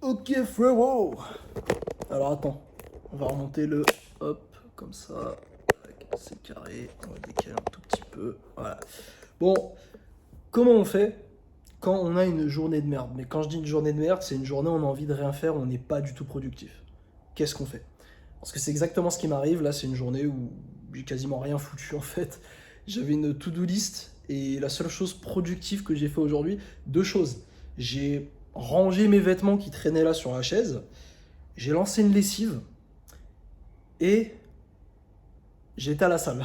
Ok frérot. Alors attends, on va remonter le hop comme ça. C'est carré, on va décaler un tout petit peu. Voilà. Bon, comment on fait quand on a une journée de merde? Mais quand je dis une journée de merde, c'est une journée où on a envie de rien faire, on n'est pas du tout productif. Qu'est-ce qu'on fait? Parce que c'est exactement ce qui m'arrive. Là, c'est une journée où j'ai quasiment rien foutu en fait. J'avais une to-do list et la seule chose productive que j'ai fait aujourd'hui, deux choses. J'ai rangé mes vêtements qui traînaient là sur la chaise, j'ai lancé une lessive et j'ai été à la salle.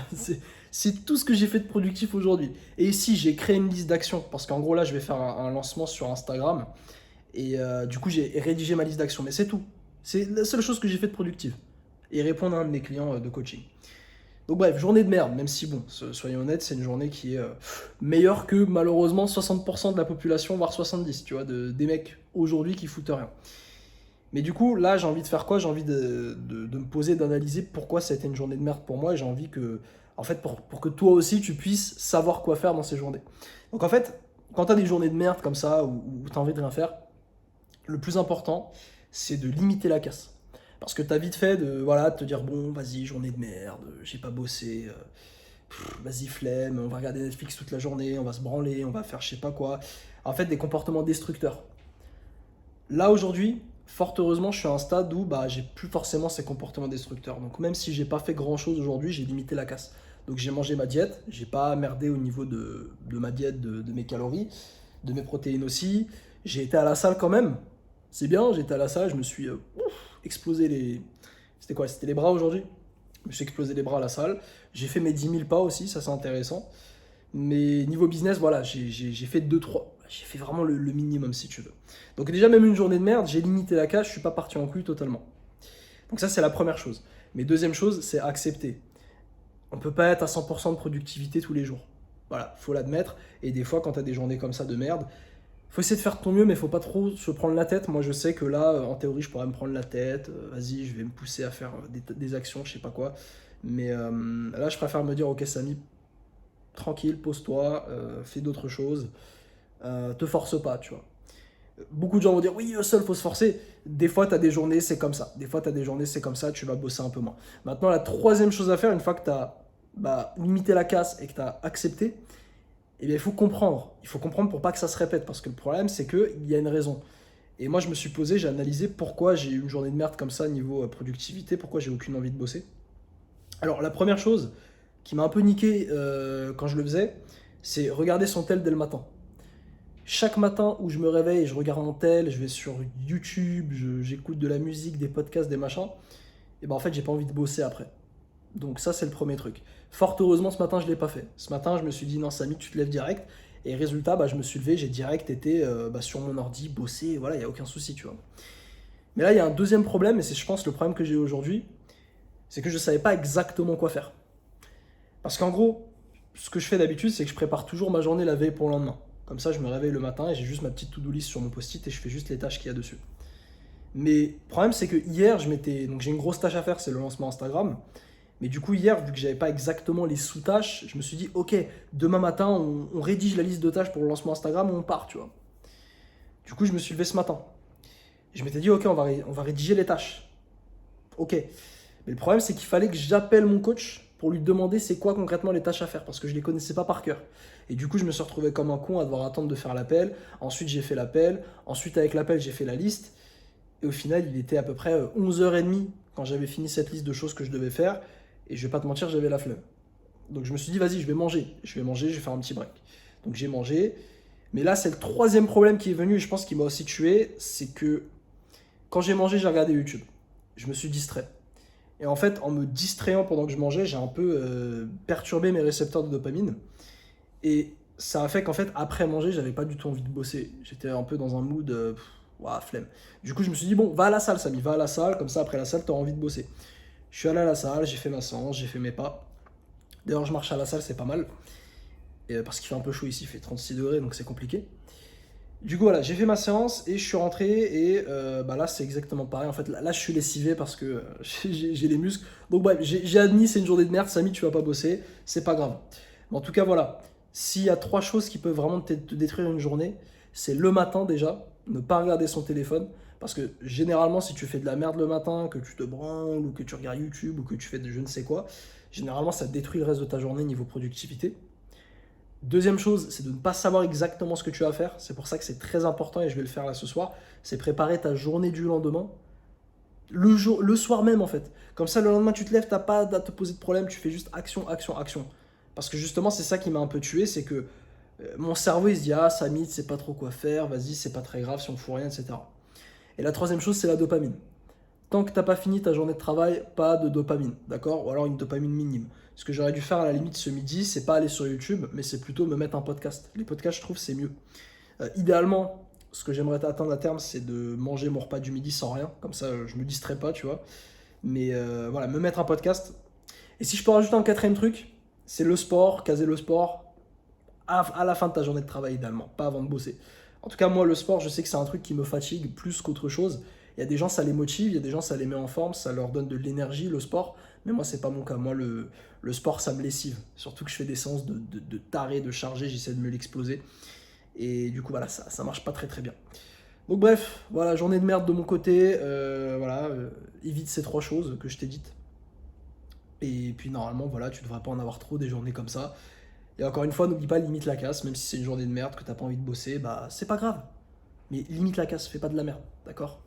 C'est tout ce que j'ai fait de productif aujourd'hui. Et ici, j'ai créé une liste d'actions parce qu'en gros, là, je vais faire un lancement sur Instagram et du coup, j'ai rédigé ma liste d'actions. Mais c'est tout. C'est la seule chose que j'ai fait de productive. Et répondre à un de mes clients de coaching. Donc bref, journée de merde, même si bon, soyons honnêtes, c'est une journée qui est meilleure que malheureusement 60% de la population, voire 70%, tu vois, des mecs aujourd'hui qui foutent rien. Mais du coup, là, j'ai envie de faire quoi? J'ai envie de me poser, d'analyser pourquoi ça a été une journée de merde pour moi. Et j'ai envie que, en fait, pour que toi aussi, tu puisses savoir quoi faire dans ces journées. Donc en fait, quand tu as des journées de merde comme ça, où tu as envie de rien faire, le plus important, c'est de limiter la casse. Parce que t'as vite fait de, voilà, de te dire, bon, vas-y, journée de merde, j'ai pas bossé, vas-y, flemme, on va regarder Netflix toute la journée, on va se branler, on va faire je sais pas quoi. En fait, des comportements destructeurs. Là, aujourd'hui, fort heureusement, je suis à un stade où bah, j'ai plus forcément ces comportements destructeurs. Donc, même si j'ai pas fait grand chose aujourd'hui, j'ai limité la casse. Donc, j'ai mangé ma diète, j'ai pas merdé au niveau de ma diète, de mes calories, de mes protéines aussi. J'ai été à la salle quand même. C'est bien, j'étais à la salle, je me suis explosé les. C'était quoi? C'était les bras aujourd'hui? Je me suis explosé les bras à la salle. J'ai fait mes 10 000 pas aussi, ça c'est intéressant. Mais niveau business, voilà, j'ai fait deux trois. J'ai fait vraiment le minimum si tu veux. Donc déjà, même une journée de merde, j'ai limité la cash, je suis pas parti en couille totalement. Donc ça, c'est la première chose. Mais deuxième chose, c'est accepter. On peut pas être à 100% de productivité tous les jours. Voilà, faut l'admettre. Et des fois, quand tu as des journées comme ça de merde, faut essayer de faire de ton mieux, mais faut pas trop se prendre la tête. Moi, je sais que là, en théorie, je pourrais me prendre la tête. Vas-y, je vais me pousser à faire des actions, je sais pas quoi. Mais là, je préfère me dire, ok, Samy, tranquille, pose-toi, fais d'autres choses, te force pas, tu vois. Beaucoup de gens vont dire, oui, seul, faut se forcer. Des fois, tu as des journées, c'est comme ça. Des fois, tu as des journées, c'est comme ça, tu vas bosser un peu moins. Maintenant, la troisième chose à faire, une fois que tu as limité la casse et que tu as accepté, eh bien, il faut comprendre. Il faut comprendre pour pas que ça se répète. Parce que le problème, c'est qu'il y a une raison. Et moi, je me suis posé, j'ai analysé pourquoi j'ai eu une journée de merde comme ça niveau productivité, pourquoi j'ai aucune envie de bosser. Alors, la première chose qui m'a un peu niqué quand je le faisais, c'est regarder son tel dès le matin. Chaque matin où je me réveille, je regarde mon tel, je vais sur YouTube, j'écoute de la musique, des podcasts, des machins, et ben en fait, j'ai pas envie de bosser après. Donc ça, c'est le premier truc. Fort heureusement, ce matin, je ne l'ai pas fait. Ce matin, je me suis dit, non, Samy, tu te lèves direct. Et résultat, je me suis levé, j'ai direct été sur mon ordi, bossé, et voilà, il n'y a aucun souci, tu vois. Mais là, il y a un deuxième problème, et c'est, je pense, le problème que j'ai aujourd'hui, c'est que je ne savais pas exactement quoi faire. Parce qu'en gros, ce que je fais d'habitude, c'est que je prépare toujours ma journée la veille pour le lendemain. Comme ça, je me réveille le matin et j'ai juste ma petite to-do list sur mon post-it et je fais juste les tâches qu'il y a dessus. Mais le problème, c'est que hier, donc j'ai une grosse tâche à faire, c'est le lancement Instagram. Mais du coup, hier, vu que j'avais pas exactement les sous-tâches, je me suis dit, ok, demain matin, on rédige la liste de tâches pour le lancement Instagram, on part, tu vois. Du coup, je me suis levé ce matin. Et je m'étais dit, ok, on va rédiger les tâches. Ok. Mais le problème, c'est qu'il fallait que j'appelle mon coach pour lui demander c'est quoi concrètement les tâches à faire, parce que je les connaissais pas par cœur. Et du coup, je me suis retrouvé comme un con à devoir attendre de faire l'appel. Ensuite, j'ai fait l'appel. Ensuite, avec l'appel, j'ai fait la liste. Et au final, il était à peu près 11h30 quand j'avais fini cette liste de choses que je devais faire. Et je vais pas te mentir, j'avais la flemme. Donc je me suis dit, vas-y, je vais manger. Je vais manger, je vais faire un petit break. Donc j'ai mangé. Mais là, c'est le troisième problème qui est venu, et je pense qu'il m'a aussi tué. C'est que quand j'ai mangé, j'ai regardé YouTube. Je me suis distrait. Et en fait, en me distrayant pendant que je mangeais, j'ai un peu perturbé mes récepteurs de dopamine. Et ça a fait qu'en fait, après manger, j'avais pas du tout envie de bosser. J'étais un peu dans un mood, ouah, flemme. Du coup, je me suis dit, bon, va à la salle, Samy, va à la salle, comme ça, après la salle, t'auras envie de bosser. Je suis allé à la salle, j'ai fait ma séance, j'ai fait mes pas. D'ailleurs, je marche à la salle, c'est pas mal. Et, parce qu'il fait un peu chaud ici, il fait 36 degrés, donc c'est compliqué. Du coup, voilà, j'ai fait ma séance et je suis rentré. Et là, c'est exactement pareil. En fait, là, je suis lessivé parce que j'ai les muscles. Donc, bref, j'ai admis, c'est une journée de merde. Samy, tu vas pas bosser, c'est pas grave. Mais en tout cas, voilà. S'il y a trois choses qui peuvent vraiment te détruire une journée, c'est le matin déjà, ne pas regarder son téléphone. Parce que généralement, si tu fais de la merde le matin, que tu te branles, ou que tu regardes YouTube, ou que tu fais de je ne sais quoi, généralement, ça détruit le reste de ta journée niveau productivité. Deuxième chose, c'est de ne pas savoir exactement ce que tu vas faire. C'est pour ça que c'est très important, et je vais le faire là ce soir, c'est préparer ta journée du lendemain le soir même en fait. Comme ça, le lendemain, tu te lèves, t'as pas à te poser de problème, tu fais juste action, action, action. Parce que justement, c'est ça qui m'a un peu tué, c'est que mon cerveau il se dit ah, ça mythe, c'est pas trop quoi faire, vas-y, c'est pas très grave si on fout rien, etc. Et la troisième chose, c'est la dopamine. Tant que t'as pas fini ta journée de travail, pas de dopamine, d'accord? Ou alors une dopamine minime. Ce que j'aurais dû faire à la limite ce midi, c'est pas aller sur YouTube, mais c'est plutôt me mettre un podcast. Les podcasts, je trouve, c'est mieux. Idéalement, ce que j'aimerais atteindre à terme, c'est de manger mon repas du midi sans rien. Comme ça, je me distrais pas, tu vois. Mais voilà, me mettre un podcast. Et si je peux rajouter un quatrième truc, c'est le sport, caser le sport à la fin de ta journée de travail, idéalement, pas avant de bosser. En tout cas, moi, le sport, je sais que c'est un truc qui me fatigue plus qu'autre chose. Il y a des gens, ça les motive, il y a des gens, ça les met en forme, ça leur donne de l'énergie, le sport. Mais moi, c'est pas mon cas. Moi, le sport, ça me lessive. Surtout que je fais des séances de taré, de chargé, j'essaie de me l'exploser. Et du coup, voilà, ça marche pas très très bien. Donc bref, voilà, journée de merde de mon côté. Voilà, évite ces trois choses que je t'ai dites. Et puis normalement, voilà, tu devrais pas en avoir trop des journées comme ça. Et encore une fois, n'oublie pas, limite la casse, même si c'est une journée de merde, que t'as pas envie de bosser, bah c'est pas grave. Mais limite la casse, fais pas de la merde, d'accord?